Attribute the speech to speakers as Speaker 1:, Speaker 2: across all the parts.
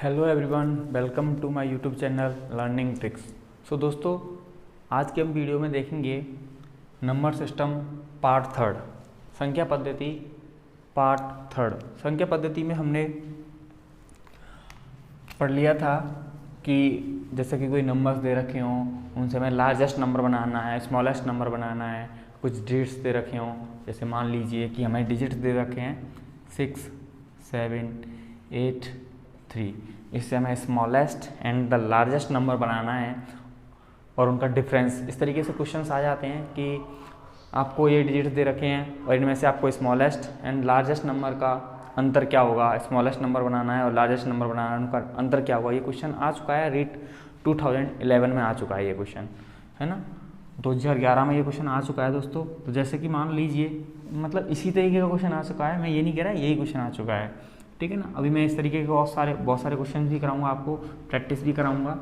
Speaker 1: Hello everyone, welcome to my YouTube channel learning tricks. So दोस्तों, आज के हम वीडियो में देखेंगे नंबर सिस्टम पार्ट थर्ड, संख्या पद्धति पार्ट थर्ड। संख्या पद्धति में हमने पढ़ लिया था कि जैसे कि कोई नंबर्स दे रखे हों, उनसे हमें लार्जेस्ट नंबर बनाना है, स्मॉलेस्ट नंबर बनाना है। कुछ डिजिट्स दे रखे हों, जैसे मान लीजिए कि हमें डिजिट्स दे रखे हैं 6, 7, 8, 3। इससे हमें smallest and the largest number बनाना है और उनका डिफरेंस। इस तरीके से क्वेश्चंस आ जाते हैं कि आपको ये डिजिट्स दे रखे हैं और इनमें से आपको स्मॉलेस्ट एंड लार्जेस्ट नंबर का अंतर क्या होगा, स्मॉलेस्ट नंबर बनाना है और लार्जेस्ट नंबर बनाना है, उनका अंतर क्या होगा। ये क्वेश्चन आ चुका है, रीट 2011 में आ चुका है ये क्वेश्चन, है ना। 2011 में ये क्वेश्चन आ चुका है दोस्तों। तो जैसे कि मान लीजिए, मतलब इसी तरीके का क्वेश्चन आ चुका है, मैं ये नहीं कह रहा यही क्वेश्चन आ चुका है, ठीक है ना। अभी मैं इस तरीके के बहुत सारे क्वेश्चन भी कराऊंगा, आपको प्रैक्टिस भी कराऊंगा।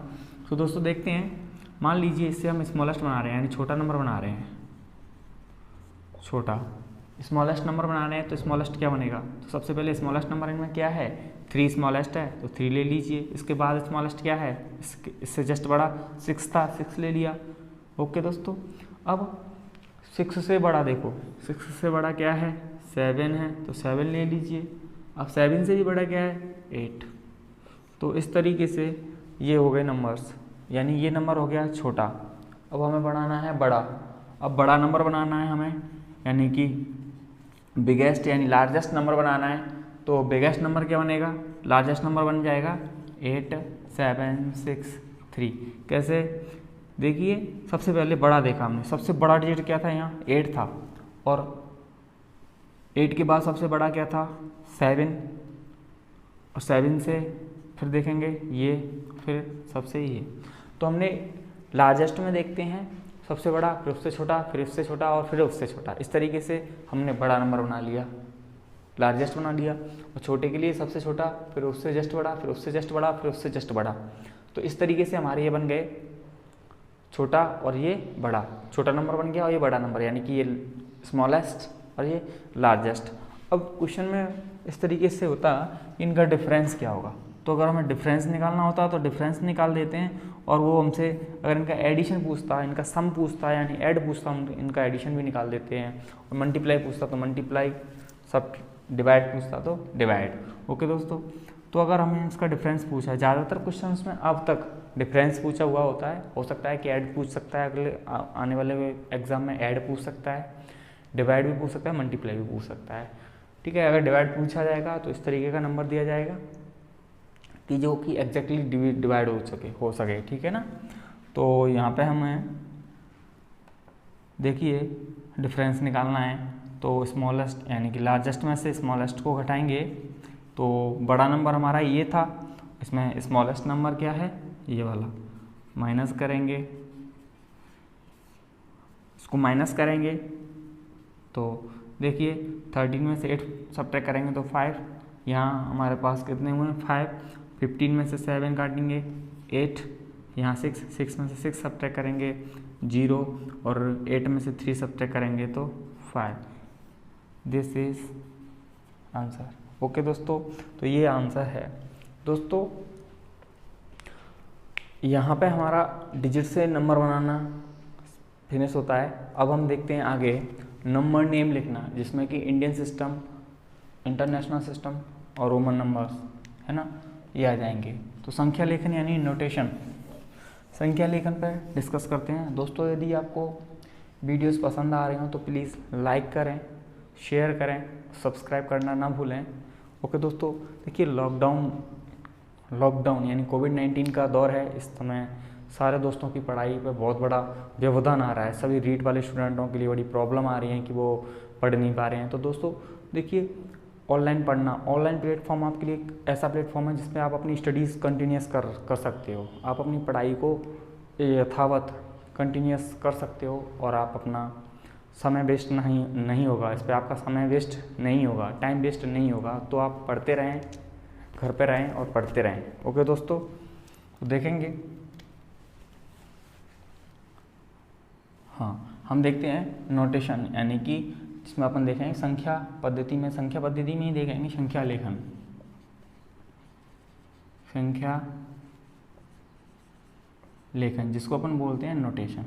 Speaker 1: तो दोस्तों देखते हैं, मान लीजिए इससे हम स्मॉलेस्ट बना रहे हैं, यानी छोटा नंबर बना रहे हैं, छोटा स्मॉलेस्ट नंबर बना रहे हैं। तो स्मॉलेस्ट क्या बनेगा, तो सबसे पहले स्मॉलेस्ट नंबर इनमें क्या है, 3 स्मॉलेस्ट है तो 3 ले लीजिए। इसके बाद स्मॉलेस्ट क्या है, इससे जस्ट बड़ा 6 था, 6 ले लिया। ओके दोस्तों, अब 6 से बड़ा देखो, 6 से बड़ा क्या है, 7 है तो 7 ले लीजिए। अब 7 से भी बड़ा क्या है, 8। तो इस तरीके से ये हो गए नंबर्स, यानी ये नंबर हो गया छोटा। अब हमें बनाना है बड़ा। अब बड़ा नंबर बनाना है हमें, यानी कि बिगेस्ट यानी लार्जेस्ट नंबर बनाना है। तो बिगेस्ट नंबर क्या बनेगा, लार्जेस्ट नंबर बन जाएगा 8, 7, 6, 3। कैसे, देखिए सबसे पहले बड़ा देखा हमने, सबसे बड़ा डिजिट क्या था, यहाँ 8 था, और 8 के बाद सबसे बड़ा क्या था, 7, और 7 से फिर देखेंगे ये, फिर सबसे ये। तो हमने लार्जेस्ट में देखते हैं सबसे बड़ा, फिर उससे छोटा, फिर उससे छोटा और फिर उससे छोटा। इस तरीके से हमने बड़ा नंबर बना लिया, लार्जेस्ट बना लिया। और छोटे के लिए सबसे छोटा, फिर उससे जस्ट बड़ा, फिर उससे जस्ट बड़ा, फिर उससे जस्ट बड़ा। तो इस तरीके से हमारे ये बन गए छोटा और ये बड़ा। छोटा नंबर बन गया और ये बड़ा नंबर, यानी कि ये स्मॉलेस्ट और ये लार्जेस्ट। अब क्वेश्चन में इस तरीके से होता कि इनका डिफरेंस क्या होगा। तो अगर हमें डिफरेंस निकालना होता तो डिफरेंस निकाल देते हैं, और वो हमसे अगर इनका एडिशन पूछता, इनका सम पूछता यानी ऐड पूछता, हम इनका एडिशन भी निकाल देते हैं। और मल्टीप्लाई पूछता तो मल्टीप्लाई, सब डिवाइड पूछता तो डिवाइड। ओके दोस्तों, तो अगर हमें इसका डिफरेंस पूछा है, ज़्यादातर क्वेश्चन में अब तक डिफरेंस पूछा हुआ होता है। हो सकता है कि ऐड पूछ सकता है, अगले आने वाले एग्जाम में ऐड पूछ सकता है, डिवाइड भी पूछ सकता है, मल्टीप्लाई भी पूछ सकता है, ठीक है। अगर डिवाइड पूछा जाएगा तो इस तरीके का नंबर दिया जाएगा कि जो कि एग्जैक्टली डिवाइड हो सके, ठीक है ना। तो यहाँ पे हमें देखिए डिफरेंस निकालना है, तो स्मॉलेस्ट यानी कि लार्जेस्ट में से स्मॉलेस्ट को घटाएंगे। तो बड़ा नंबर हमारा ये था, इसमें स्मॉलेस्ट नंबर क्या है, ये वाला, माइनस करेंगे, इसको माइनस करेंगे। तो देखिए 13 में से 8 सब्ट्रैक्ट करेंगे तो 5, यहाँ हमारे पास कितने हुए, 5। 15 में से 7 काटेंगे 8, यहाँ 6 में से 6 सब्ट्रैक्ट करेंगे 0, और 8 में से 3 सब्ट्रैक्ट करेंगे तो 5। This is answer. ओके दोस्तों, तो ये आंसर है दोस्तों। यहाँ पे हमारा डिजिट से नंबर बनाना फिनिश होता है। अब हम देखते हैं आगे नंबर नेम लिखना, जिसमें कि इंडियन सिस्टम, इंटरनेशनल सिस्टम और रोमन नंबर्स, है ना, ये आ जाएंगे। तो संख्या लेखन यानी नोटेशन, संख्या लेखन पर डिस्कस करते हैं दोस्तों। यदि आपको वीडियोस पसंद आ रहे हो तो प्लीज़ लाइक करें, शेयर करें, सब्सक्राइब करना ना भूलें। ओके दोस्तों, देखिए लॉकडाउन यानी कोविड-19 का दौर है इस समय। सारे दोस्तों की पढ़ाई पे बहुत बड़ा व्यवधान आ रहा है। सभी रीट वाले स्टूडेंटों के लिए बड़ी प्रॉब्लम आ रही है कि वो पढ़ नहीं पा रहे हैं। तो दोस्तों देखिए, ऑनलाइन पढ़ना, ऑनलाइन प्लेटफॉर्म आपके लिए एक ऐसा प्लेटफॉर्म है जिसमें आप अपनी स्टडीज़ कंटिन्यूस कर सकते हो। आप अपनी पढ़ाई को यथावत कंटिन्यूस कर सकते हो, और आप अपना समय वेस्ट नहीं होगा इस पर, आपका समय वेस्ट नहीं होगा, टाइम वेस्ट नहीं होगा। तो आप पढ़ते रहें, घर पे रहें और पढ़ते रहें। ओके दोस्तों, तो देखेंगे, हाँ हम देखते हैं नोटेशन, यानी कि जिसमें अपन देखेंगे संख्या पद्धति में ही देखेंगे संख्या लेखन। संख्या लेखन, जिसको अपन बोलते हैं नोटेशन।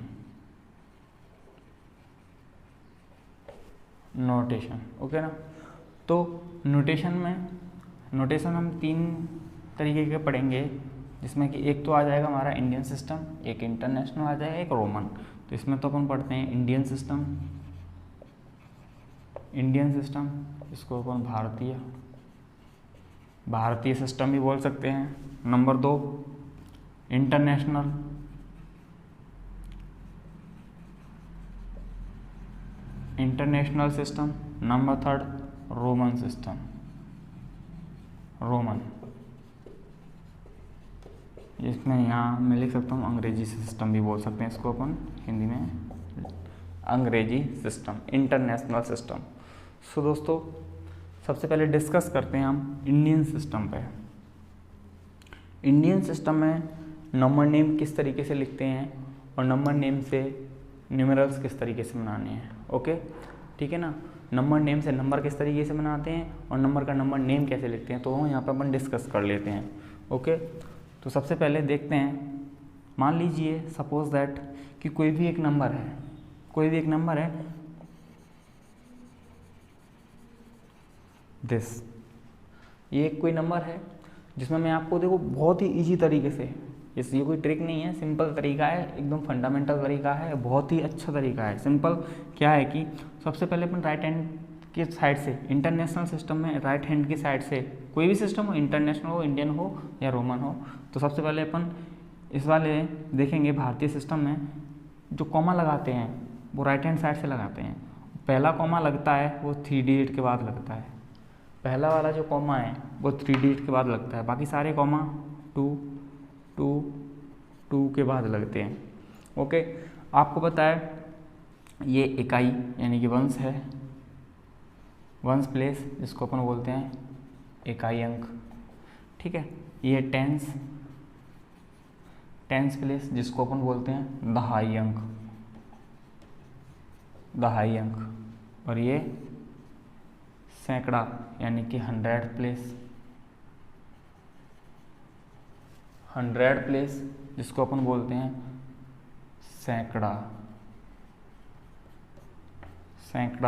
Speaker 1: नोटेशन ओके ना। तो नोटेशन हम 3 तरीके के पढ़ेंगे, जिसमें कि एक तो आ जाएगा हमारा इंडियन सिस्टम, एक इंटरनेशनल आ जाएगा, एक रोमन। तो इसमें तो अपन पढ़ते हैं इंडियन सिस्टम, इसको अपन भारतीय सिस्टम भी बोल सकते हैं। Number 2 international, system. Number 3 Roman system, इसमें यहाँ मैं लिख सकता हूँ अंग्रेजी सिस्टम भी बोल सकते हैं इसको अपन हिंदी में, अंग्रेजी सिस्टम, इंटरनेशनल सिस्टम। सो दोस्तों सबसे पहले डिस्कस करते हैं हम इंडियन सिस्टम पे। इंडियन सिस्टम में नंबर नेम किस तरीके से लिखते हैं और नंबर नेम से न्यूमेरल्स किस तरीके से बनाने हैं। ओके ठीक है ना। नंबर नेम से नंबर किस तरीके से बनाते हैं और नंबर का नंबर नेम कैसे लिखते हैं, तो यहाँ पर अपन डिस्कस कर लेते हैं। ओके तो सबसे पहले देखते हैं, मान लीजिए सपोज दैट कि कोई भी एक नंबर है, दिस, ये कोई नंबर है जिसमें मैं आपको देखो बहुत ही इजी तरीके से, ये कोई ट्रिक नहीं है, सिंपल तरीका है, एकदम फंडामेंटल तरीका है, बहुत ही अच्छा तरीका है। सिंपल क्या है कि सबसे पहले अपन राइट हैंड की साइड से, इंटरनेशनल सिस्टम में राइट हैंड की साइड से, कोई भी सिस्टम हो, इंटरनेशनल हो, इंडियन हो या रोमन हो, तो सबसे पहले अपन इस वाले देखेंगे भारतीय सिस्टम में जो कॉमा लगाते हैं वो राइट हैंड साइड से लगाते हैं। पहला कॉमा लगता है वो 3 डिजिट के बाद लगता है, पहला वाला जो कॉमा है वो 3 डिजिट के बाद लगता है, बाकी सारे कॉमा 2 2 2 के बाद लगते हैं। ओके आपको पता है ये इकाई यानी कि वंश है, वंश प्लेस जिसको अपन बोलते हैं इकाई अंक, ठीक है। ये टेंस प्लेस जिसको अपन बोलते हैं दहाई अंक, और ये सैकड़ा यानी कि 100 प्लेस जिसको अपन बोलते हैं सैकड़ा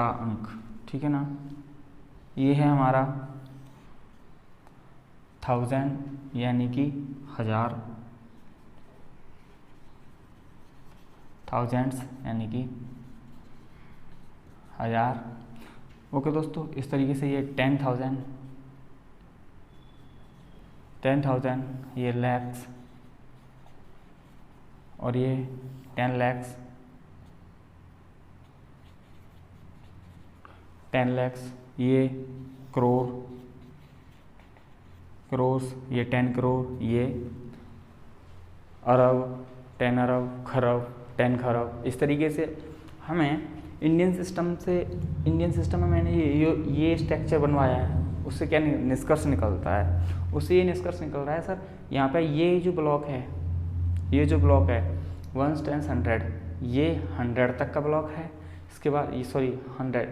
Speaker 1: अंक, ठीक है ना। ये है हमारा 1000 यानी कि 1000, थाउजेंड्स यानी कि 1000। ओके दोस्तों इस तरीके से ये 10,000, ये लैक्स, और ये 10 लैक्स, ये करोर्स, ये 10 करोड़, ये अरब, 10 अरब, खरब, 10 खरब। इस तरीके से हमें इंडियन सिस्टम में मैंने ये स्ट्रक्चर बनवाया है, उससे क्या निष्कर्ष निकलता है, उससे ये निष्कर्ष निकल रहा है सर यहाँ पे ये जो ब्लॉक है 1 10 100, ये 100 तक का ब्लॉक है। इसके बाद ये 100,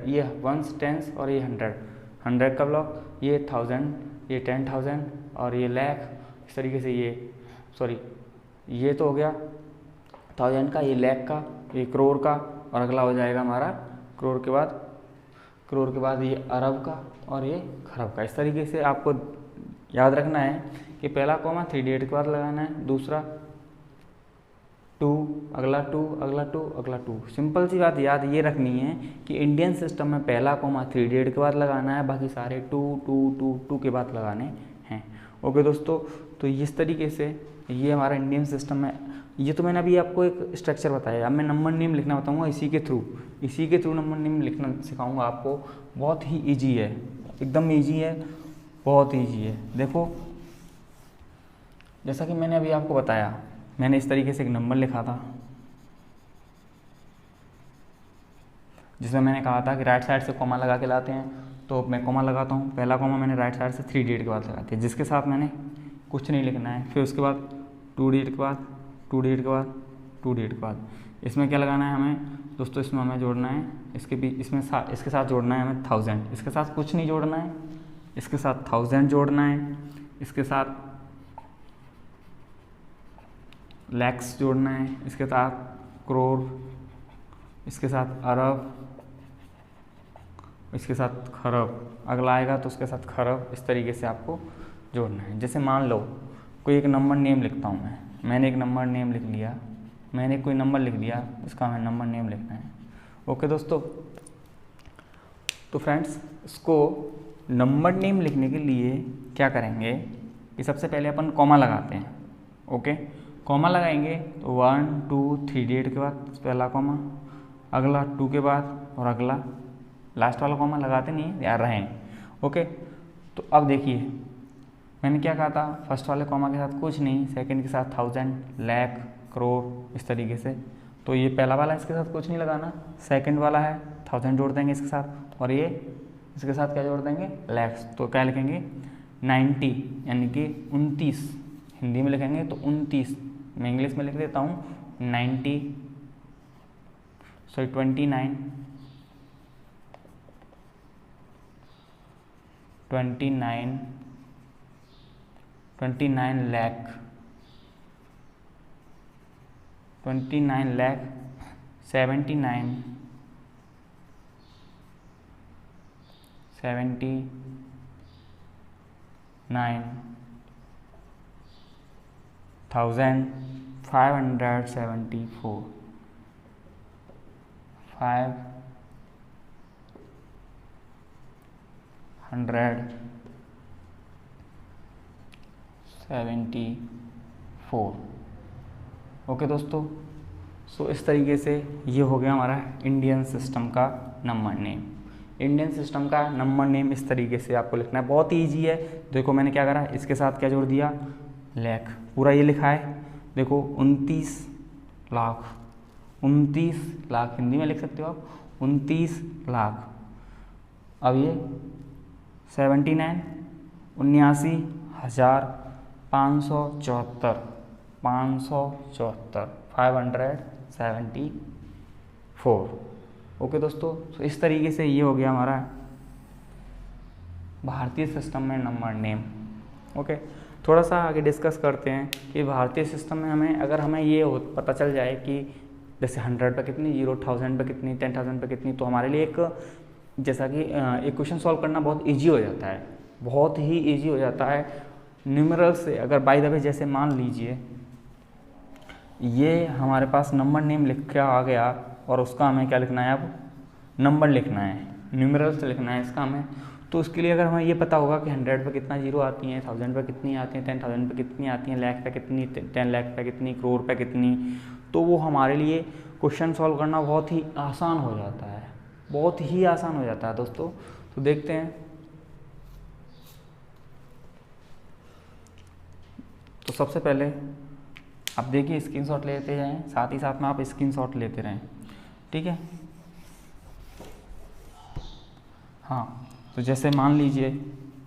Speaker 1: ये 1 10 और ये 100 का ब्लॉक, ये 1000, ये 10,000 और ये लाख। इस तरीके से ये तो हो गया 1000 का, ये लाख का, ये करोड़ का, और अगला हो जाएगा हमारा करोड़ के बाद ये अरब का और ये खरब का। इस तरीके से आपको याद रखना है कि पहला कॉमा 3 डिजिट के बाद लगाना है, दूसरा 2, अगला 2, अगला 2, अगला 2। सिंपल सी बात याद ये रखनी है कि इंडियन सिस्टम में पहला कॉमा 3 डिजिट के बाद लगाना है, बाकी सारे 2 2 2 2 के बाद लगाने हैं। ओके दोस्तों तो इस तरीके से ये हमारा इंडियन सिस्टम में, ये तो मैंने अभी आपको एक स्ट्रक्चर बताया, अब मैं नंबर नेम लिखना बताऊंगा इसी के थ्रू नंबर नेम लिखना सिखाऊंगा आपको। बहुत ही इजी है, एकदम इजी है, बहुत इजी है। देखो जैसा कि मैंने अभी आपको बताया, मैंने इस तरीके से एक नंबर लिखा था जिसमें मैंने कहा था कि राइट साइड से कॉमा लगा के लाते हैं, तो मैं कॉमा लगाता हूँ। पहला कॉमा मैंने राइट साइड से 3 डिजिट के बाद लगाते हैं, जिसके साथ मैंने कुछ नहीं लिखना है। फिर उसके बाद 2 डिजिट के बाद 2 डिजिट के बाद 2 डिजिट के बाद इसमें क्या लगाना है हमें दोस्तों, इसमें हमें जोड़ना है इसके साथ जोड़ना है हमें 1000, इसके साथ कुछ नहीं जोड़ना है, इसके साथ 1000 जोड़ना है, इसके साथ लैक्स जोड़ना है, इसके साथ करोड़, इसके साथ अरब, इसके साथ खरब, अगला आएगा तो उसके साथ खरब, इस तरीके से आपको जोड़ना है। जैसे मान लो कोई एक नंबर नेम लिखता हूँ मैंने एक नंबर नेम लिख लिया, मैंने कोई नंबर लिख दिया, उसका हमें नंबर नेम लिखना है। ओके दोस्तों, तो फ्रेंड्स इसको नंबर नेम लिखने के लिए क्या करेंगे कि सबसे पहले अपन कॉमा लगाते हैं। ओके, कॉमा लगाएंगे तो 1 2 3 डेट के बाद पहला कॉमा, अगला 2 के बाद और अगला लास्ट वाला कॉमा लगाते नहीं यार रहें। ओके, तो अब देखिए मैंने क्या कहा था, फर्स्ट वाले कॉमा के साथ कुछ नहीं, सेकंड के साथ 1000, लाख, करोड़, इस तरीके से। तो ये पहला वाला इसके साथ कुछ नहीं लगाना, सेकंड वाला है 1000 जोड़ देंगे इसके साथ, और ये इसके साथ क्या जोड़ देंगे, लैक्स। तो क्या लिखेंगे 90 यानी कि 29, हिंदी में लिखेंगे तो 29, मैं इंग्लिश में लिख देता हूँ 29 लाख 574 574। ओके दोस्तों, सो इस तरीके से ये हो गया हमारा इंडियन सिस्टम का नंबर नेम। इंडियन सिस्टम का नंबर नेम इस तरीके से आपको लिखना है, बहुत ही ईजी है। देखो मैंने क्या करा, इसके साथ क्या जोड़ दिया, लाख, पूरा ये लिखा है। देखो 29 लाख, 29 लाख हिंदी में लिख सकते हो आप, 29 लाख। अब ये 79 79,574 574। ओके दोस्तों, तो इस तरीके से ये हो गया हमारा भारतीय सिस्टम में नंबर नेम। ओके, थोड़ा सा आगे डिस्कस करते हैं कि भारतीय सिस्टम में अगर हमें ये पता चल जाए कि जैसे 100 पे कितनी, 1000 पे कितनी, 10,000 पे कितनी, तो हमारे लिए जैसा कि एक क्वेश्चन सॉल्व करना बहुत इजी हो जाता है, बहुत ही इजी हो जाता है न्यूमेरल से। अगर बाय द वे जैसे मान लीजिए ये हमारे पास नंबर नेम लिख के आ गया और उसका हमें क्या लिखना है, अब नंबर लिखना है, न्यूमेरल से लिखना है इसका हमें। तो उसके लिए अगर हमें ये पता होगा कि 100 पे कितना जीरो आती हैं, 1000 पे कितनी आती हैं, 10,000 पे कितनी आती हैं, लाख पे कितनी, 10 लाख पे कितनी, करोड़ पे कितनी, तो वो हमारे लिए क्वेश्चन सॉल्व करना बहुत ही आसान हो जाता है, बहुत ही आसान हो जाता है दोस्तों। तो देखते हैं, तो सबसे पहले आप देखिए स्क्रीनशॉट लेते जाएं, साथ ही साथ में आप स्क्रीनशॉट लेते रहें, ठीक है। हाँ, तो जैसे मान लीजिए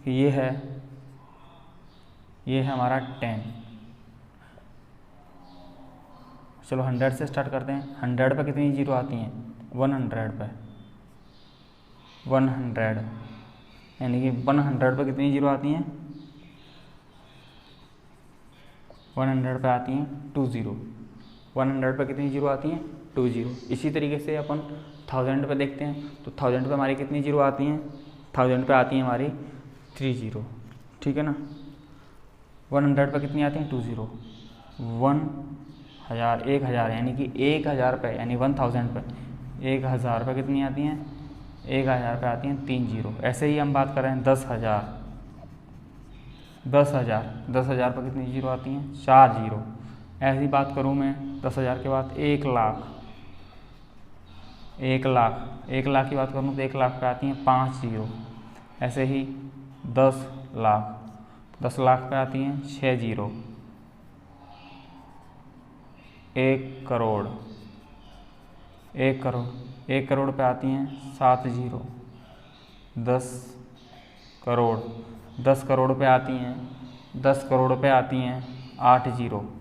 Speaker 1: कि ये है हमारा 10, चलो 100 से स्टार्ट करते हैं। 100 पे कितनी जीरो आती हैं, 100 पे, 100 यानी कि 100 पे कितनी जीरो आती हैं, 100 पे आती हैं 20, 100 पे कितनी जीरो आती हैं, 20। इसी तरीके से अपन 1000 पे देखते हैं, तो 1000 पे हमारी कितनी जीरो आती हैं, 1000 पे आती हैं हमारी 30, ठीक है ना। 100 पे कितनी आती हैं, 20, 1000 यानी कि 1000 पे, यानी 1000 पे 1000 पे कितनी आती हैं, 1000 पे आती हैं 30। ऐसे ही हम बात कर रहे हैं 10,000 पे कितनी जीरो आती हैं, 4। ऐसी बात करूँ मैं 10,000 के बाद 1 लाख की बात करूँ तो 1 लाख पे आती हैं 5। ऐसे ही 10 लाख पे आती हैं 6। 1 करोड़ पे आती हैं 7। 10 करोड़ पे आती हैं 10 करोड़ पे आती हैं 8।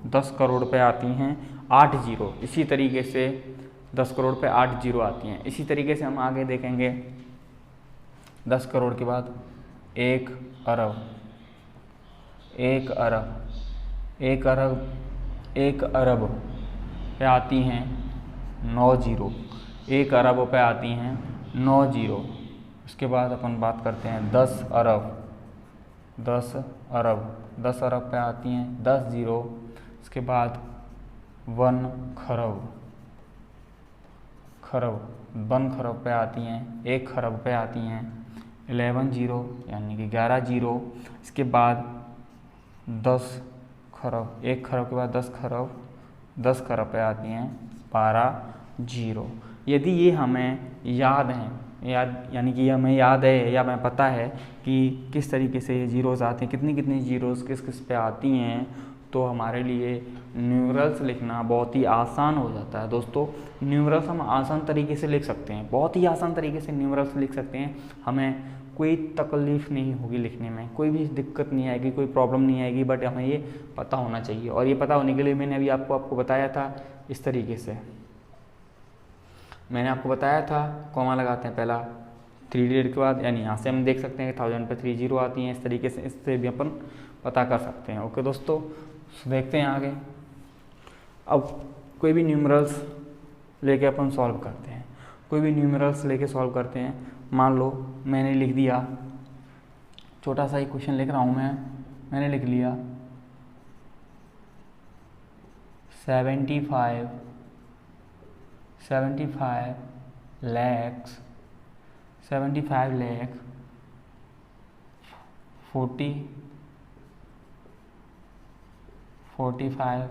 Speaker 1: 10 करोड़ पे आती हैं 8। इसी तरीके से 10 करोड़ पे 8 आती हैं। इसी तरीके से हम आगे देखेंगे 10 करोड़ के बाद 1 अरब 1 अरब पे आती हैं 9 जीरो, 1 अरब पे आती हैं 9 जीरो। उसके बाद अपन बात करते हैं 10 अरब, 10 अरब, 10 अरब पे आती हैं 10 जीरो। उसके बाद 1 खरब, खरब, 1 खरब पे आती हैं, 1 खरब पे आती हैं 11 जीरो यानी कि 11 जीरो। इसके बाद 10 खरब, 1 खरब के बाद 10 खरब, 10 खरब पे आती हैं 12 जीरो। यदि ये हमें याद हैं, यानी कि हमें याद है या हमें पता है कि किस तरीके से ये जीरोज़ आते हैं, कितनी कितनी जीरोज़ किस किस पे आती हैं, तो हमारे लिए न्यूमरल्स लिखना बहुत ही आसान हो जाता है। दोस्तों न्यूमरल्स हम आसान तरीके से लिख सकते हैं, बहुत ही आसान तरीके से न्यूमरल्स लिख सकते हैं। हमें कोई तकलीफ़ नहीं होगी लिखने में, कोई भी दिक्कत नहीं आएगी, कोई प्रॉब्लम नहीं आएगी, बट हमें ये पता होना चाहिए। और ये पता होने के लिए मैंने अभी आपको बताया था इस तरीके से, मैंने आपको बताया था कॉमा लगाते हैं पहला 3 डिजिट के बाद, यानी यहाँ से हम देख सकते हैं कि 1000 पे 3 जीरो आती हैं। इस तरीके से इससे भी अपन पता कर सकते हैं। ओके दोस्तों, देखते हैं आगे। अब कोई भी न्यूमरल्स लेके अपन सॉल्व करते हैं, कोई भी न्यूमरल्स लेके सॉल्व करते हैं। मान लो मैंने लिख दिया, छोटा सा ही क्वेश्चन लिख रहा हूँ मैंने लिख लिया 75 lakhs 45 lakh 45,354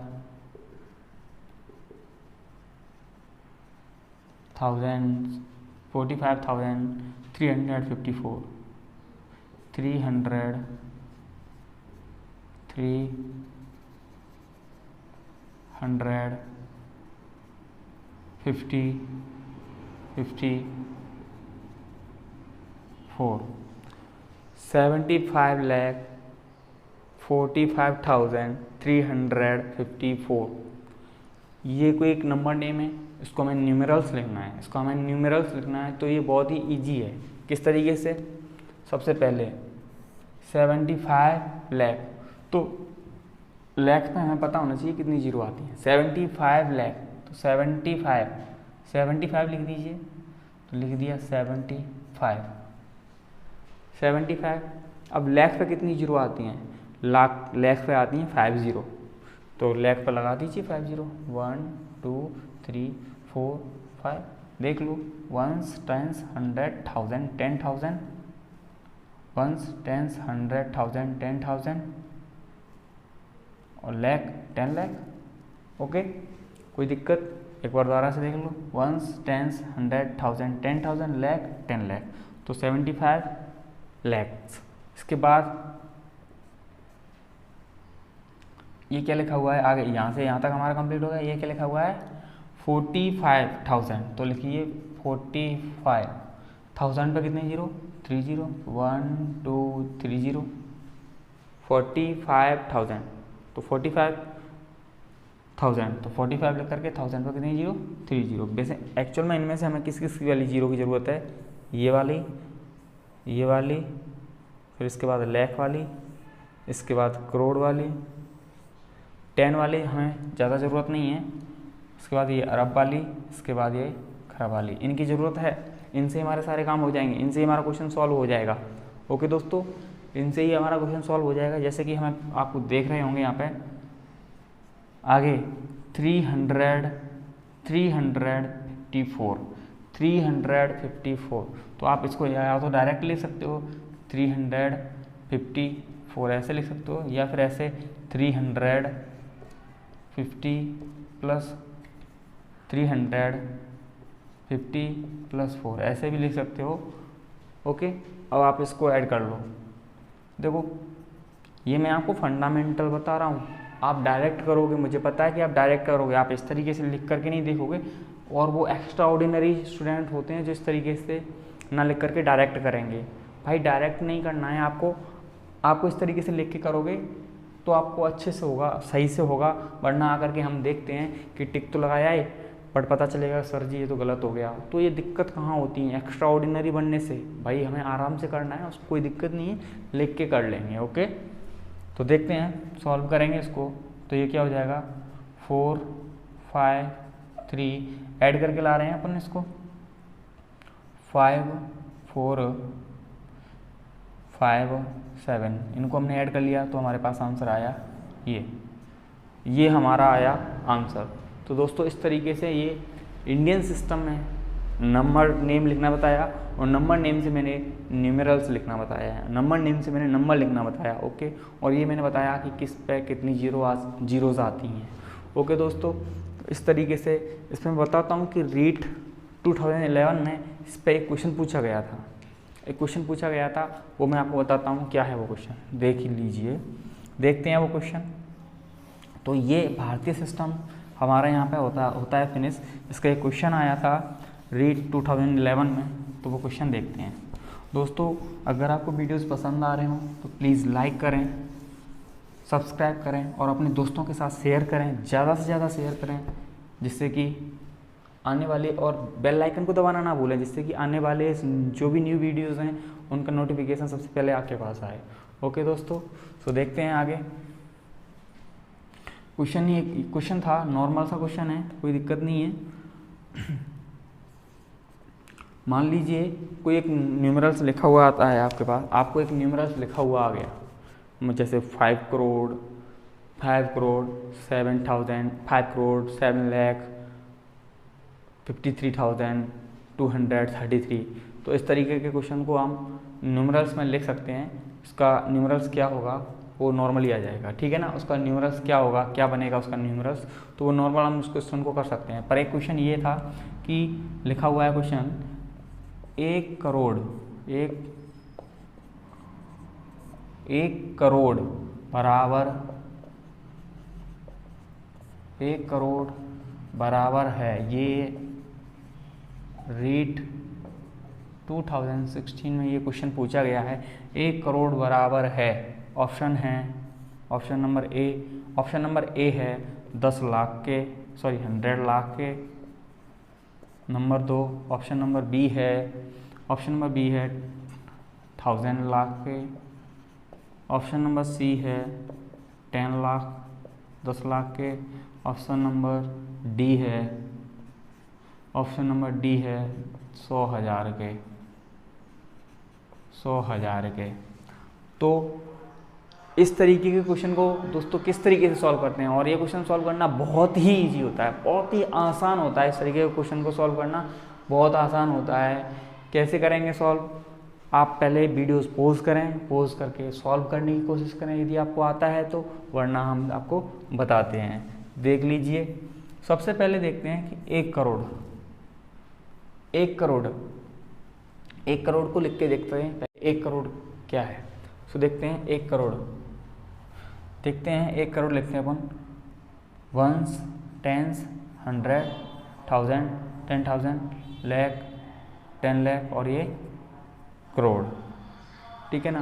Speaker 1: 75 lakh 45,354। ये कोई एक नंबर नेम है, इसको हमें न्यूमेरल्स लिखना है, तो ये बहुत ही इजी है। किस तरीके से? सबसे पहले 75 लाख, तो लैख में हमें पता होना चाहिए कितनी जीरो आती है। 75 लाख, तो 75 लिख दीजिए, तो लिख दिया 75। अब लैख पे कितनी जीरो आती हैं? लैख पे आती हैं 5 जीरो, तो लैख पर लगा दीजिए 5 जीरो। 1 2 3 4 5, देख लो, 1s 10s 100 1000 10,000, 1s 10s 100 1000 10,000 और लैख 10 लाख। ओके, कोई दिक्कत? एक बार दोबारा से देख लो, 1s 10s 100 1000 10,000 लैख 10 लाख, तो 75 लैक्स। इसके बाद ये क्या लिखा हुआ है आगे, यहाँ से यहाँ तक हमारा कंप्लीट हो गया। ये क्या लिखा हुआ है? 45,000, तो लिखिए 45,000 पे कितने जीरो? 3 zero, 1 2 3 zero. 45,000, तो 45,000, तो 45 लिख करके 1000 पे कितने जीरो? 3 जीरो। वैसे एक्चुअल में इनमें से हमें किस किस वाली जीरो की ज़रूरत है? ये वाली, फिर इसके बाद लाख वाली, इसके बाद करोड़ वाली, 10 वाली हमें ज़्यादा ज़रूरत नहीं है। इसके बाद ये अरब वाली, इसके बाद ये खरब वाली, इनकी ज़रूरत है। इनसे हमारे सारे काम हो जाएंगे, इनसे ही हमारा क्वेश्चन सॉल्व हो जाएगा। ओके दोस्तों, इनसे ही हमारा क्वेश्चन सॉल्व हो जाएगा। जैसे कि हमें आपको देख रहे होंगे यहाँ पे आगे 354, तो आप इसको या तो डायरेक्ट लिख सकते हो 354 ऐसे लिख सकते हो, या फिर ऐसे 350 + 4 ऐसे भी लिख सकते हो। ओके, अब आप इसको ऐड कर लो। देखो, ये मैं आपको फंडामेंटल बता रहा हूँ, आप डायरेक्ट करोगे, मुझे पता है कि आप डायरेक्ट करोगे, आप इस तरीके से लिख करके नहीं देखोगे। और वो एक्स्ट्रा ऑर्डिनरी स्टूडेंट होते हैं जो इस तरीके से ना लिख करके डायरेक्ट करेंगे। भाई डायरेक्ट नहीं करना है आपको इस तरीके से लिख के करोगे तो आपको अच्छे से होगा, सही से होगा। वरना आकर के हम देखते हैं कि टिक तो लगाया है बट पता चलेगा सर जी ये तो गलत हो गया। तो ये दिक्कत कहाँ होती है? एक्स्ट्रा ऑर्डिनरी बनने से। भाई हमें आराम से करना है, उसको कोई दिक्कत नहीं है, लिख के कर लेंगे। ओके, तो देखते हैं, सॉल्व करेंगे इसको। तो ये क्या हो जाएगा 4 5 3 ऐड करके ला रहे हैं अपन इसको 5 4 5 7, इनको हमने ऐड कर लिया तो हमारे पास आंसर आया ये हमारा आया आंसर। तो दोस्तों इस तरीके से ये इंडियन सिस्टम में नंबर नेम लिखना बताया और नंबर नेम से मैंने न्यूमेरल्स लिखना बताया है, नंबर नेम से मैंने नंबर लिखना बताया। ओके, और ये मैंने बताया कि किस पे कितनी जीरोज़ आती हैं। ओके दोस्तों, इस तरीके से इसमें बताता हूँ कि रीट 2011 में इस पर एक क्वेश्चन पूछा गया था, वो मैं आपको बताता हूँ क्या है वो क्वेश्चन, देख लीजिए, देखते हैं वो क्वेश्चन। तो ये भारतीय सिस्टम हमारा यहाँ पे होता है फिनिश। इसका एक क्वेश्चन आया था रीट 2011 में, तो वो क्वेश्चन देखते हैं। दोस्तों अगर आपको वीडियोस पसंद आ रहे हो तो प्लीज़ लाइक करें, सब्सक्राइब करें और अपने दोस्तों के साथ शेयर करें, ज़्यादा से ज़्यादा शेयर करें, जिससे कि आने वाले, और बेल आइकन को दबाना ना भूलें, जिससे कि आने वाले जो भी न्यू वीडियोज़ हैं उनका नोटिफिकेशन सबसे पहले आपके पास आए। ओके दोस्तों, तो देखते हैं आगे। क्वेश्चन था, नॉर्मल सा क्वेश्चन है, कोई दिक्कत नहीं है। मान लीजिए कोई एक न्यूमरल्स लिखा हुआ आता है आपके पास, आपको एक न्यूमरल्स लिखा हुआ आ गया, जैसे 5 करोड़ 7,000, 5 करोड़ 7,53,233। तो इस तरीके के क्वेश्चन को हम न्यूमरल्स में लिख सकते हैं। इसका न्यूमरल्स क्या होगा वो नॉर्मली आ जाएगा, ठीक है ना। उसका न्यूमरल्स क्या होगा, क्या बनेगा उसका न्यूमरल्स, तो वो नॉर्मल हम उस क्वेश्चन को कर सकते हैं। पर एक क्वेश्चन ये था कि लिखा हुआ है क्वेश्चन 1 करोड़ बराबर है, ये रीट 2016 में ये क्वेश्चन पूछा गया है। 1 करोड़ बराबर है, ऑप्शन नंबर ए है 10 लाख के, 100 लाख के। नंबर 2 ऑप्शन नंबर बी है 1000 लाख के। ऑप्शन नंबर सी है 10 लाख के। ऑप्शन नंबर डी है 100,000 के। तो इस तरीके के क्वेश्चन को दोस्तों किस तरीके से सॉल्व करते हैं, और ये क्वेश्चन सॉल्व करना बहुत ही इजी होता है, बहुत ही आसान होता है। इस तरीके के क्वेश्चन को सॉल्व करना बहुत आसान होता है। कैसे करेंगे सॉल्व, आप पहले वीडियोस पॉज करें, पॉज करके सॉल्व करने की कोशिश करें यदि आपको आता है तो, वरना हम आपको बताते हैं। देख लीजिए, सबसे पहले देखते हैं कि 1 करोड़ को लिख के देखते हैं 1 करोड़ क्या है। तो देखते हैं 1 करोड़, देखते हैं 1 करोड़ लिखते हैं अपन, 1s, 10s, 100, 1000, 10,000, लाख, 10 लाख और ये करोड़, ठीक है ना,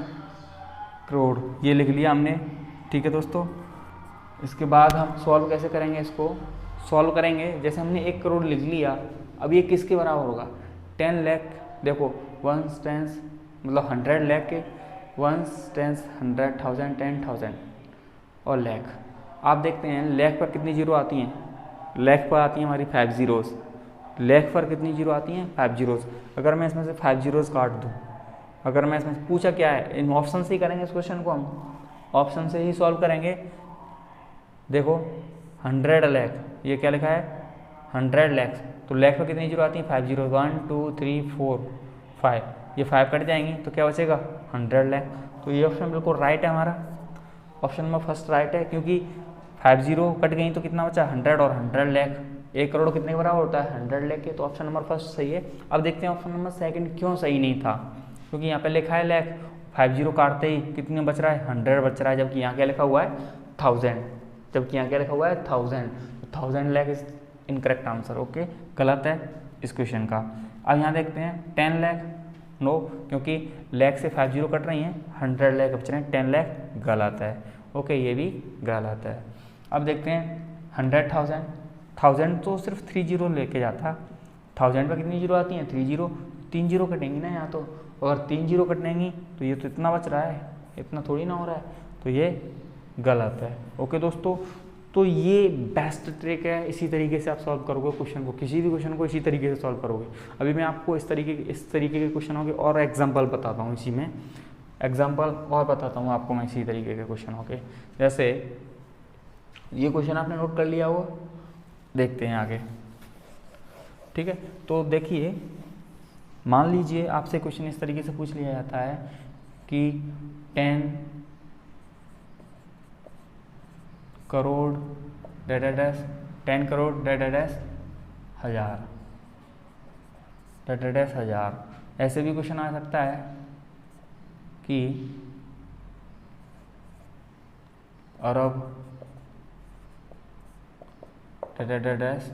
Speaker 1: करोड़ ये लिख लिया हमने, ठीक है दोस्तों। इसके बाद हम सॉल्व कैसे करेंगे, इसको सॉल्व करेंगे जैसे हमने 1 करोड़ लिख लिया, अब ये किसके बराबर होगा, 10 लाख। देखो 1s, 10s मतलब 100 लाख के, 1s, 10s, 100, 1000, 10,000 और लाख। आप देखते हैं लाख पर कितनी जीरो आती हैं, लाख पर आती हैं हमारी 5 जीरोस, लाख पर कितनी जीरो आती हैं 5 जीरोस। अगर मैं इसमें से 5 जीरोस काट दूँ, अगर मैं इसमें पूछा क्या है, इन ऑप्शन से ही करेंगे इस क्वेश्चन को, हम ऑप्शन से ही सॉल्व करेंगे। देखो 100 लाख, ये क्या लिखा है 100 लाख, तो लाख पर कितनी जीरो आती हैं 5 जीरो, 1 2 3 4 5, ये 5 कट जाएंगी तो क्या बचेगा 100 लाख। तो ये ऑप्शन बिल्कुल राइट है हमारा, ऑप्शन नंबर फर्स्ट राइट है, क्योंकि 5 जीरो कट गई तो कितना बचा 100 और 100 लाख, 1 करोड़ कितने के बराबर होता है 100 लाख के, तो ऑप्शन नंबर फर्स्ट सही है। अब देखते हैं ऑप्शन नंबर सेकंड क्यों सही नहीं था, क्योंकि यहाँ पे लिखा है लाख, 5 जीरो काटते ही कितने बच रहा है 100 बच रहा है, जबकि यहाँ क्या लिखा हुआ है 1000, जबकि यहाँ क्या लिखा हुआ है 1000, तो 1000 lakh is incorrect answer. Okay, गलत है इस क्वेश्चन का। अब यहाँ देखते हैं 10 लाख, नो, क्योंकि लाख से 5 जीरो कट रही हैं, 100 लाख बच रहे हैं, 10 लाख गलत है। ओके, ये भी गलत है। अब देखते हैं 100,000, 1000 तो सिर्फ 3 जीरो लेके जाता, 1000 पर कितनी जीरो आती हैं 3 जीरो, 3 जीरो कटेंगी ना यहाँ, तो अगर 3 जीरो कटेंगी तो ये तो इतना बच रहा है, इतना थोड़ी ना हो रहा है, तो ये गलत है। ओके दोस्तों, तो ये बेस्ट ट्रिक है, इसी तरीके से आप सॉल्व करोगे क्वेश्चन को, किसी भी क्वेश्चन को इसी तरीके से सॉल्व करोगे। अभी मैं आपको इस तरीके के क्वेश्चनों के और एग्जांपल बताता हूँ, इसी में एग्जांपल और बताता हूँ आपको मैं इसी तरीके के क्वेश्चनों के। जैसे ये क्वेश्चन आपने नोट कर लिया हो, देखते हैं आगे, ठीक है। तो देखिए, मान लीजिए आपसे क्वेश्चन इस तरीके से पूछ लिया जाता है कि 10 crore data dash 10 crore data dash हजार डेटा डैश हजार। ऐसे भी क्वेश्चन आ सकता है कि अरब डेटा डैश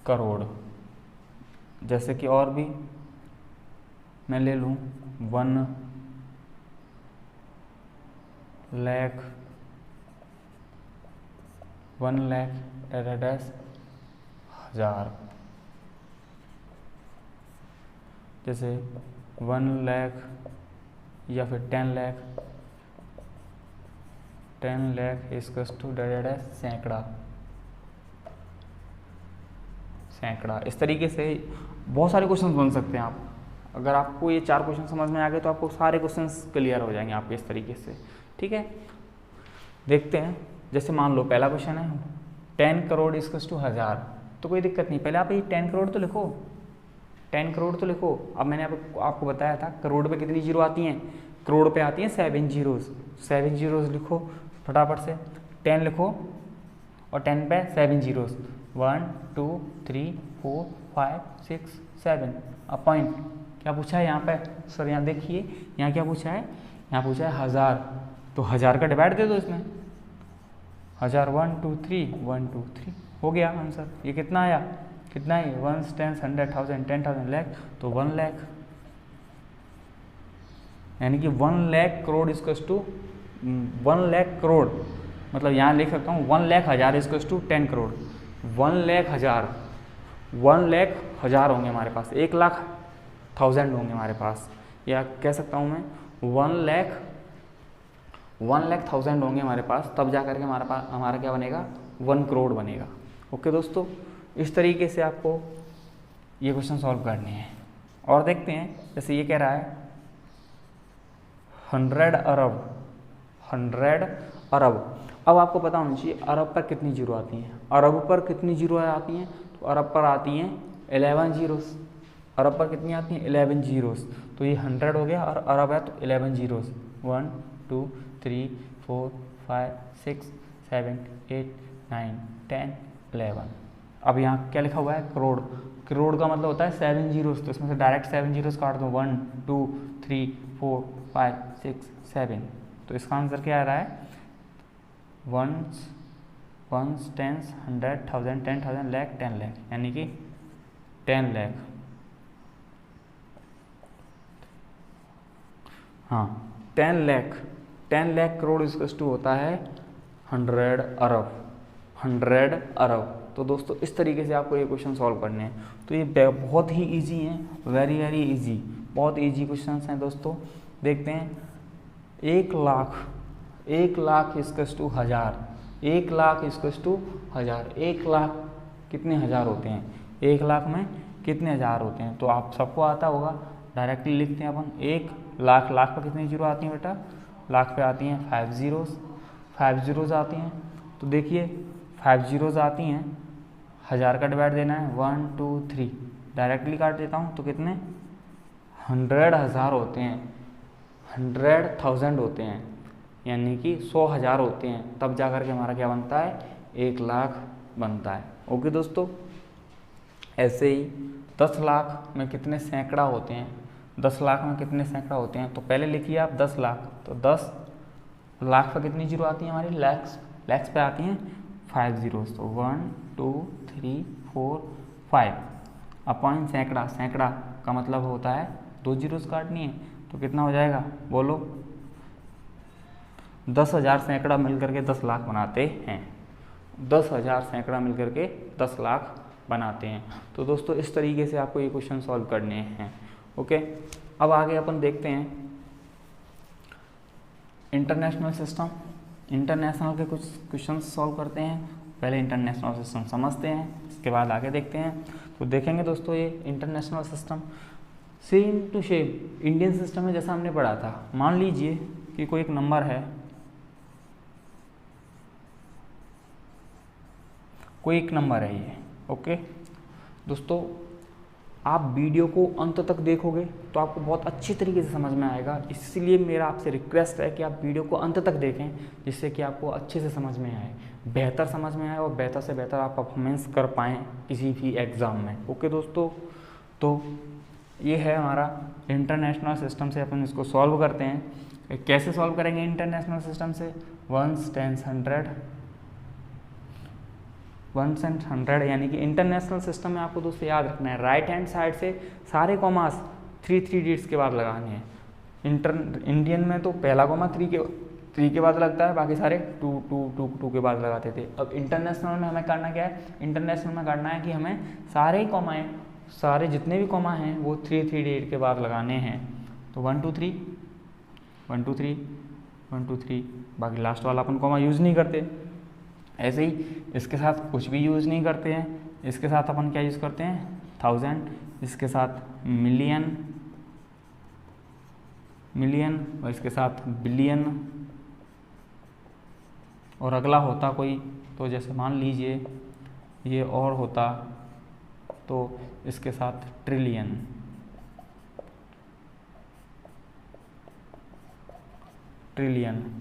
Speaker 1: करोड़। जैसे कि और भी मैं ले लूँ 1 लाख डेटा डैश हजार। जैसे 1 लाख या फिर 10 लाख इसकस टू डेटा डैश सैकड़ा। इस तरीके से बहुत सारे क्वेश्चन बन सकते हैं आप। अगर आपको ये 4 क्वेश्चन समझ में आ गए तो आपको सारे क्वेश्चन क्लियर हो जाएंगे आपके इस तरीके से, ठीक है। देखते हैं, जैसे मान लो पहला क्वेश्चन है 10 करोड़ इसकस टू हजार, तो कोई दिक्कत नहीं, पहले आप ये 10 करोड़ तो लिखो, 10 करोड़ तो लिखो। अब मैंने आपको बताया था करोड़ पे कितनी जीरो आती हैं, करोड़ पे आती हैं 7 जीरोस, 7 जीरोस लिखो फटाफट से, 10 लिखो और 10 पे 7 जीरोस, 1 2 3 4 5 6 7। अब पॉइंट क्या पूछा है यहाँ पे सर, यहाँ देखिए यहाँ क्या पूछा है, यहाँ पूछा है हजार, तो हजार का डिवाइड दे दो इसमें, हजार 1 2 3 1 2 3 हो गया आंसर। ये कितना आया, कितना है 1 10 100 1000 10,000 लाख, तो 1 लाख, यानी कि 1 लाख करोड़ इसकस टू 1 लाख करोड़, मतलब यहाँ लिख सकता हूँ 1 लाख हजार इसकस टू 10 करोड़। 1 लाख हजार, 1 लाख हजार होंगे हमारे पास, 1,00,000 होंगे हमारे पास, या कह सकता हूँ मैं 1,00,000 होंगे हमारे पास, तब जा करके हमारा क्या बनेगा, 1 करोड़ बनेगा। ओके दोस्तों, इस तरीके से आपको ये क्वेश्चन सॉल्व करने हैं। और देखते हैं, जैसे ये कह रहा है 100 अरब। अब आपको पता होना चाहिए अरब पर कितनी जीरो आती हैं, अरब पर कितनी जीरो आती हैं, तो अरब पर आती हैं 11 जीरोस। अरब पर कितनी आती हैं 11 जीरोस, तो ये 100 हो गया और अरब है तो 11 जीरोस, 1 2 3 4 5 6 7 8 9 10 11। अब यहाँ क्या लिखा हुआ है करोड़, करोड़ का मतलब होता है 7 जीरोस, तो इसमें से डायरेक्ट 7 जीरोस काट दो, 1 2 3 4 5 6 7। तो इसका आंसर क्या आ रहा है, 1 10 100 1000 10,000 लाख 10 लाख, यानी कि 10 लाख। हाँ 10 लाख करोड़ इसकस टू होता है 100 अरब। तो दोस्तों इस तरीके से आपको ये क्वेश्चन सॉल्व करने हैं। तो ये बहुत ही इजी हैं, वेरी वेरी इजी, बहुत इजी क्वेश्चन हैं दोस्तों। देखते हैं, 1 लाख इसकस टू हजार, 1 लाख इसकस टू हजार, 1 लाख कितने हजार होते हैं, 1 लाख में कितने हजार होते हैं, तो आप सबको आता होगा, डायरेक्टली लिखते हैं अपन 1 लाख। लाख पर कितनी जीरो आती हैं बेटा, लाख पे आती हैं 5 जीरोस आती हैं। तो देखिए 5 जीरोस आती हैं, हजार का डिवाइड देना है 1 2 3, डायरेक्टली काट देता हूँ तो कितने 100,000 होते हैं, 100,000 होते हैं, यानी कि 100,000 होते हैं, तब जा कर के हमारा क्या बनता है, 1 लाख बनता है। ओके दोस्तों, ऐसे ही 10 लाख में कितने सैकड़ा होते हैं, 10 लाख में कितने सैकड़ा होते हैं, तो पहले लिखिए आप 10 लाख, तो 10 लाख पर कितनी जीरो आती है हमारी, लैक्स पे आती हैं 5 जीरोस, तो 1 2 3 4 5 अपॉइंट सैकड़ा का मतलब होता है 2 जीरोस काटनी है, तो कितना हो जाएगा बोलो, 10,000 सैकड़ा मिलकर के 10 लाख बनाते हैं, 10,000 सैकड़ा मिलकर के 10 लाख बनाते हैं। तो दोस्तों इस तरीके से आपको ये क्वेश्चन सॉल्व करने हैं। ओके, अब आगे अपन देखते हैं इंटरनेशनल सिस्टम। इंटरनेशनल के कुछ क्वेश्चन सॉल्व करते हैं। पहले इंटरनेशनल सिस्टम समझते हैं, इसके बाद आगे देखते हैं। तो देखेंगे दोस्तों ये international system same to same Indian system में जैसा हमने पढ़ा था। मान लीजिए कि कोई एक नंबर है, कोई एक नंबर है ये, ओके दोस्तों। आप वीडियो को अंत तक देखोगे तो आपको बहुत अच्छी तरीके से समझ में आएगा, इसलिए मेरा आपसे रिक्वेस्ट है कि आप वीडियो को अंत तक देखें, जिससे कि आपको अच्छे से समझ में आए, बेहतर समझ में आए और बेहतर से बेहतर आप परफॉर्मेंस कर पाएँ किसी भी एग्ज़ाम में। ओके दोस्तों, तो ये है हमारा इंटरनेशनल सिस्टम से अपन इसको सॉल्व करते हैं। कैसे सॉल्व करेंगे इंटरनेशनल सिस्टम से? 1s, 10s, 100, 1s and 100 यानी कि इंटरनेशनल सिस्टम में आपको दोस्तों याद रखना है, राइट हैंड साइड से सारे कॉमास 3 डिजिट्स के बाद लगाने हैं। इंडियन में तो पहला कॉमा 3 के बाद लगता है, बाकी सारे 2 के बाद लगाते थे। अब इंटरनेशनल में हमें करना क्या है? इंटरनेशनल में करना है कि हमें सारे कॉमाएँ, सारे जितने भी कॉमा हैं वो 3 डिजिट के बाद लगाने हैं। तो 1 2 3 1 2 3 1 2 3, बाकी लास्ट वाला अपन कॉमा यूज़ नहीं करते। ऐसे ही इसके साथ कुछ भी यूज़ नहीं करते हैं। इसके साथ अपन क्या यूज़ करते हैं? 1000, इसके साथ मिलियन, और इसके साथ बिलियन। और अगला होता कोई, तो जैसे मान लीजिए ये और होता तो इसके साथ ट्रिलियन।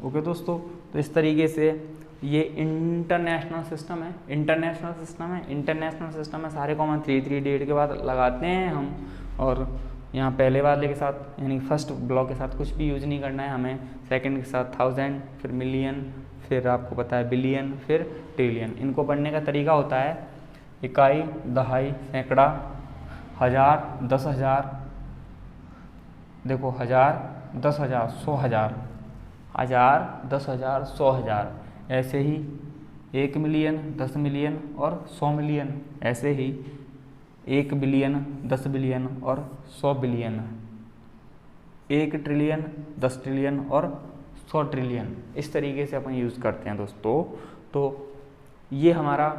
Speaker 1: ओके दोस्तों, तो इस तरीके से ये इंटरनेशनल सिस्टम है। इंटरनेशनल सिस्टम में सारे कॉमन 3 डिजिट के बाद लगाते हैं हम। और यहाँ पहले वाले के साथ यानी फर्स्ट ब्लॉक के साथ कुछ भी यूज नहीं करना है हमें। सेकंड के साथ 1000, फिर मिलियन, फिर आपको पता है बिलियन, फिर ट्रिलियन। इनको पढ़ने का तरीका होता है इकाई, दहाई, सैकड़ा, हज़ार, 10,000, देखो 1000, 10,000, 100,000, 1000, 10,000, 100,000। ऐसे ही 1 मिलियन, 10 मिलियन और 100 मिलियन। ऐसे ही 1 बिलियन, 10 बिलियन और 100 बिलियन। 1 ट्रिलियन, 10 ट्रिलियन और 100 ट्रिलियन। इस तरीके से अपन यूज़ करते हैं दोस्तों। तो ये हमारा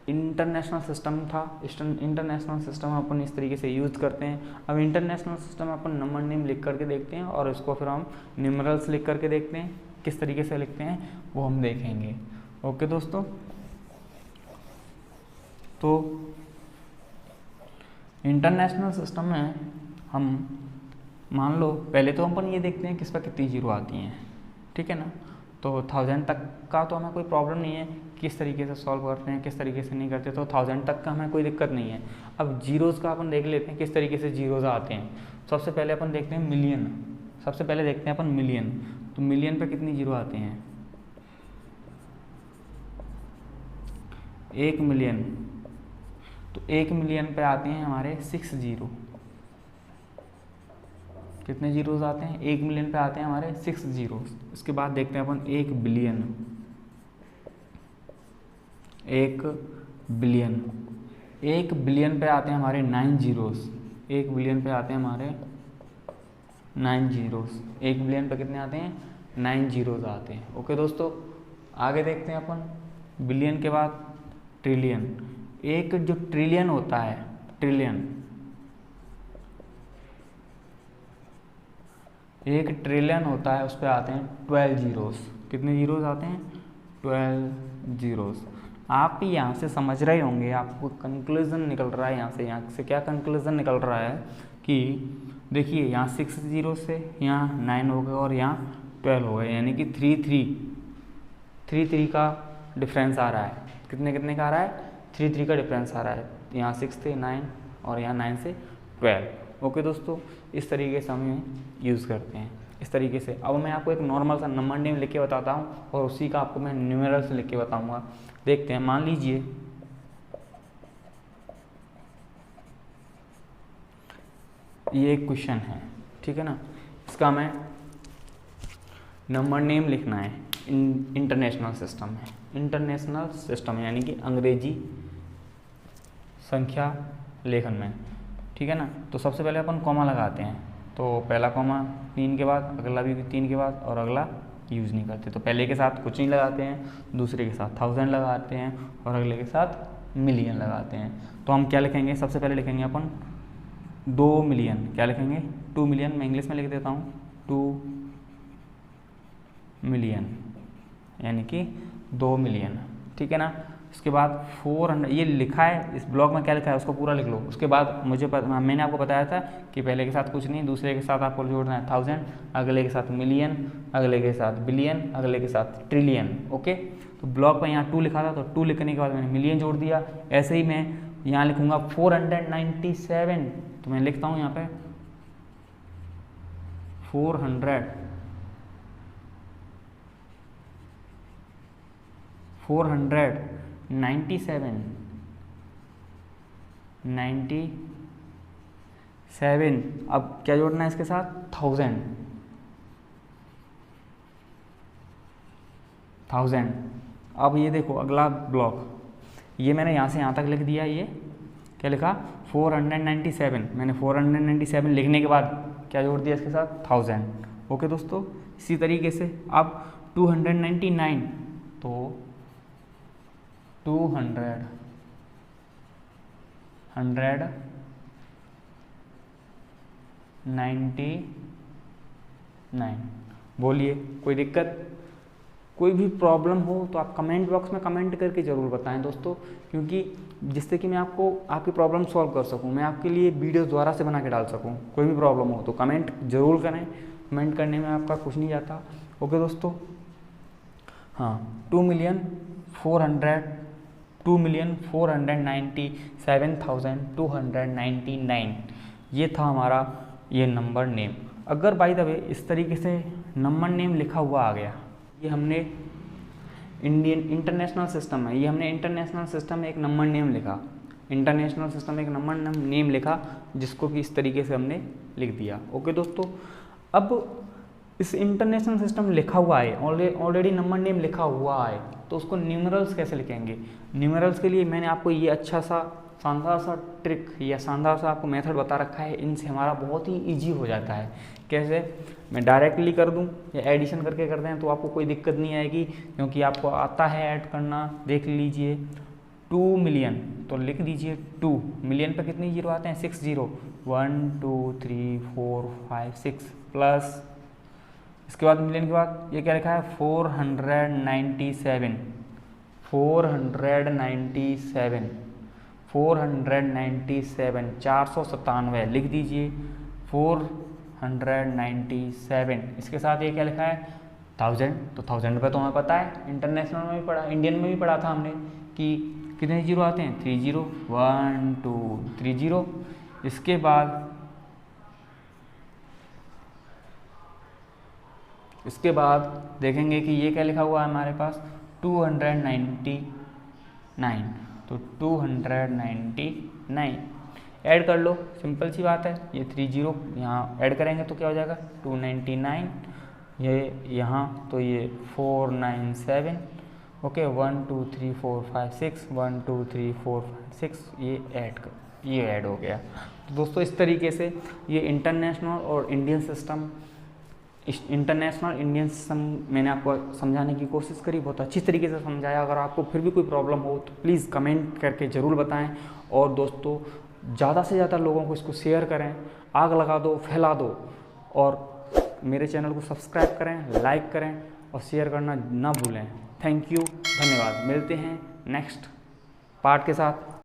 Speaker 1: इंटरनेशनल सिस्टम था। इंटरनेशनल सिस्टम अपन इस तरीके से यूज़ करते हैं। अब इंटरनेशनल सिस्टम अपन नंबर नेम लिख करके देखते हैं और इसको फिर हम न्यूमरल्स लिख करके देखते हैं, किस तरीके से लिखते हैं वो हम देखेंगे। ओके दोस्तों, तो इंटरनेशनल सिस्टम में हम मान लो पहले तो अपन ये देखते हैं किस पर कितनी जीरो आती हैं, ठीक है ना। तो 1000 तक का तो हमें कोई प्रॉब्लम नहीं है, किस तरीके से सॉल्व करते हैं किस तरीके से नहीं करते, तो 1000 तक का हमें कोई दिक्कत नहीं है। अब जीरोज़ का अपन देख लेते हैं किस तरीके से जीरोज़ आते हैं। सबसे पहले अपन देखते हैं मिलियन। सबसे पहले देखते हैं अपन मिलियन। तो मिलियन पे कितनी जीरो आते हैं? 1 मिलियन। तो 1 मिलियन पे आते हैं हमारे 6 जीरो। कितने जीरोज़ आते हैं? 1 मिलियन पे आते हैं हमारे 6 जीरोज़। इसके बाद देखते हैं अपन 1 बिलियन। 1 बिलियन। 1 बिलियन पे आते हैं हमारे 9 जीरोज़। 1 बिलियन पे आते हैं हमारे 9 जीरोज़। 1 बिलियन पे कितने आते हैं? 9 जीरोज़ आते हैं। ओके दोस्तों, आगे देखते हैं अपन बिलियन के बाद ट्रिलियन। एक जो ट्रिलियन होता है, एक ट्रिलियन होता है, उस पर आते हैं 12 जीरोज़। कितने जीरोज़ आते हैं? 12 जीरोज़। आप यहाँ से समझ रहे होंगे, आपको कंक्लूजन निकल रहा है यहाँ से क्या कंक्लूजन निकल रहा है कि देखिए यहाँ 6 जीरो से यहाँ 9 हो गए और यहाँ 12 हो गए, यानी कि 3 का डिफरेंस आ रहा है। कितने का आ रहा है? 3 का डिफरेंस आ रहा है। यहाँ 6 से 9 और यहाँ 9 से 12। ओके दोस्तों, इस तरीके से हम यूज़ करते हैं इस तरीके से। अब मैं आपको एक नॉर्मल सा नंबर नेम लिख के बताता हूँ और उसी का आपको मैं न्यूमेरल्स लिख के बताऊँगा। देखते हैं, मान लीजिए ये एक क्वेश्चन है, ठीक है ना। इसका मैं नंबर नेम लिखना है इंटरनेशनल सिस्टम है। इंटरनेशनल सिस्टम यानी कि अंग्रेजी संख्या लेखन में, ठीक है ना। तो सबसे पहले अपन कॉमा लगाते हैं। तो पहला कॉमा 3 के बाद, अगला भी 3 के बाद और अगला यूज़ नहीं करते। तो पहले के साथ कुछ नहीं लगाते हैं, दूसरे के साथ 1000 लगाते हैं और अगले के साथ मिलियन लगाते हैं। तो हम क्या लिखेंगे, सबसे पहले लिखेंगे अपन 2 मिलियन। क्या लिखेंगे, 2 मिलियन। मैं इंग्लिश में लिख देता हूँ 2 मिलियन, यानी कि 2 मिलियन, ठीक है ना। उसके बाद 400, ये लिखा है इस ब्लॉक में, क्या लिखा है उसको पूरा लिख लो। उसके बाद मैंने आपको बताया था कि पहले के साथ कुछ नहीं, दूसरे के साथ आपको जोड़ना है 1000, अगले के साथ मिलियन, अगले के साथ बिलियन, अगले के साथ ट्रिलियन। ओके, तो ब्लॉक में यहाँ 2 लिखा था, तो 2 लिखने के बाद मैंने मिलियन जोड़ दिया। ऐसे ही मैं यहाँ लिखूंगा 497, तो मैं लिखता हूँ यहाँ पे 497 97। अब क्या जोड़ना है इसके साथ, 1000। अब ये देखो अगला ब्लॉक, ये मैंने यहाँ से यहाँ तक लिख दिया। ये क्या लिखा, 497। मैंने 497 लिखने के बाद क्या जोड़ दिया इसके साथ, 1000। ओके दोस्तों, इसी तरीके से अब 299, तो 199। बोलिए, कोई दिक्कत, कोई भी प्रॉब्लम हो तो आप कमेंट बॉक्स में कमेंट करके ज़रूर बताएं दोस्तों, क्योंकि जिससे कि मैं आपको आपकी प्रॉब्लम सॉल्व कर सकूं, मैं आपके लिए वीडियो दोबारा से बना के डाल सकूं। कोई भी प्रॉब्लम हो तो कमेंट ज़रूर करें, कमेंट करने में आपका कुछ नहीं जाता। ओके दोस्तों, हाँ, 2,497,299 ये था हमारा ये नंबर नेम। अगर बाय द वे इस तरीके से नंबर नेम लिखा हुआ आ गया, ये हमने इंटरनेशनल सिस्टम है, ये हमने इंटरनेशनल सिस्टम में एक नंबर नेम लिखा, इंटरनेशनल सिस्टम में एक नंबर नेम लिखा, जिसको कि इस तरीके से हमने लिख दिया। ओके दोस्तों, अब इस इंटरनेशनल सिस्टम लिखा हुआ है, ऑलरेडी नंबर नेम लिखा हुआ है, तो उसको न्यूमरल्स कैसे लिखेंगे। न्यूमरल्स के लिए मैंने आपको ये अच्छा सा शानदार सा ट्रिक या शानदार सा आपको मेथड बता रखा है, इनसे हमारा बहुत ही ईजी हो जाता है। कैसे, मैं डायरेक्टली कर दूं या एडिशन करके कर दें तो आपको कोई दिक्कत नहीं आएगी, क्योंकि आपको आता है ऐड करना। देख लीजिए 2 मिलियन, तो लिख दीजिए 2 मिलियन पर कितनी जीरो आते हैं, 6 जीरो, 1 2 3 4 5 6 प्लस, इसके बाद मिलियन के बाद ये क्या लिखा है 497, 497 लिख दीजिए 497। इसके साथ ये क्या लिखा है 1000, तो 1000 रुपये तो हमें पता है, इंटरनेशनल में भी पढ़ा, इंडियन में भी पढ़ा था हमने कि कितने जीरो आते हैं, 3 जीरो, 1 2 3 जीरो। इसके बाद देखेंगे कि ये क्या लिखा हुआ है हमारे पास 299, तो 299 ऐड कर लो, सिंपल सी बात है। ये 3 जीरो यहाँ ऐड करेंगे तो क्या हो जाएगा 299, ये यहाँ तो ये 497। ओके, 1 2 3 4 5 6, 1 2 3 4 5 6, ये ऐड हो गया। तो दोस्तों इस तरीके से ये इंटरनेशनल और Indian system, international Indian system मैंने आपको समझाने की कोशिश करी, बहुत अच्छी तरीके से समझाया। अगर आपको फिर भी कोई प्रॉब्लम हो तो प्लीज़ कमेंट करके ज़रूर बताएं, और दोस्तों ज़्यादा से ज़्यादा लोगों को इसको शेयर करें, आग लगा दो, फैला दो, और मेरे चैनल को सब्सक्राइब करें, लाइक करें और शेयर करना ना भूलें। थैंक यू, धन्यवाद। मिलते हैं नेक्स्ट पार्ट के साथ।